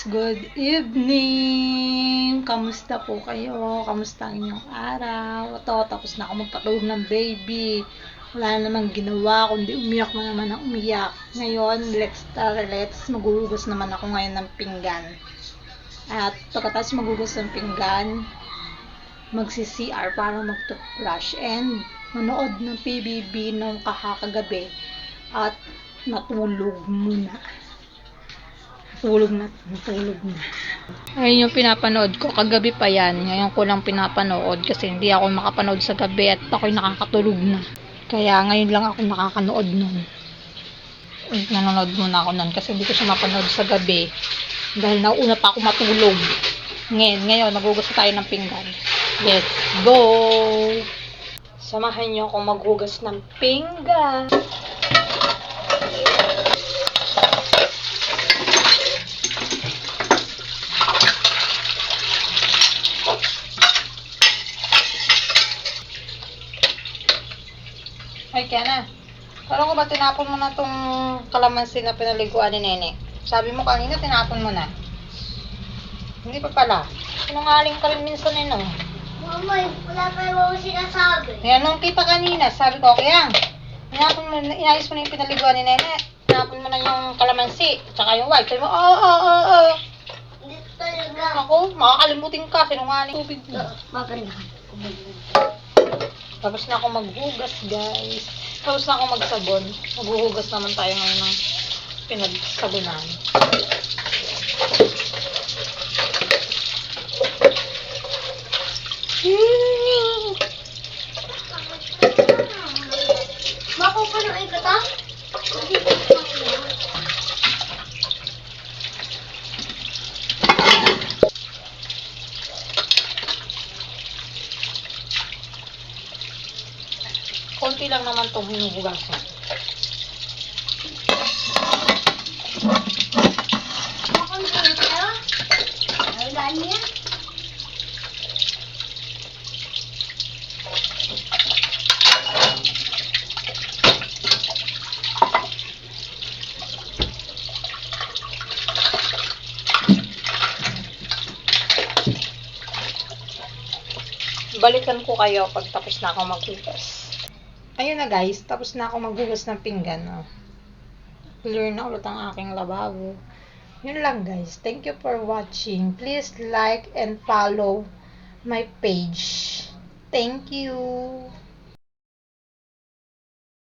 guys, good evening! Kamusta po kayo? Kamusta ang inyong araw? Ito, tapos na ako magpatulog ng baby. Wala namang ginawa, kundi umiyak na naman ang umiyak. Ngayon, let's maghuhugas naman ako ngayon ng pinggan. At pagkatapos maghuhugas ng pinggan, magsi-CR para mag-toothbrush and manood ng PBB nung kakagabi at natulog muna. Natulog na. Ayun yung pinapanood ko. Kagabi pa yan. Ngayon ko lang pinapanood kasi hindi ako makapanood sa gabi at ako'y nakakatulog na. Kaya ngayon lang ako nakakanood nun. Nanonood muna ako nun kasi hindi ko siya mapanood sa gabi. Dahil nauna pa ako matulog. Ngayon maghugas tayo ng pinggan. Let's go! Samahan niyo akong maghugas ng pinggan. Ay, kaya na. Kala ko ba tinapon mo na tong kalamansi na pinaliguan ni Nene? Sabi mo kanina tinapon mo na. Hindi pa pala. Sinungaling ka rin minsan eh, no? Mama, wala pa yung sinasabi. Yan, nung kita kanina, sabi ko, kaya, inayos mo na yung pinaliguan ni Nene. Tinapon mo na yung kalamansi, tsaka yung white. Sabi mo, oo. Hindi talaga. Ako, makakalimutin ka, sinungaling tubig mo. Maganda. Tapos na ako maghugas, guys. Tapos na ako magsabon. Maghuhugas naman tayo ngayon ng pinagsabunan. Bako ka na ay kata? Konti lang naman itong hinuhugasan. Bako na kayo? Ay, gani yan? Balikan ko kayo pag tapos na ako maghugas. Ayun na guys, tapos na ako maghugas ng pinggan. Oh. Clear na ulit ang aking lababo. Yun lang guys. Thank you for watching. Please like and follow my page. Thank you.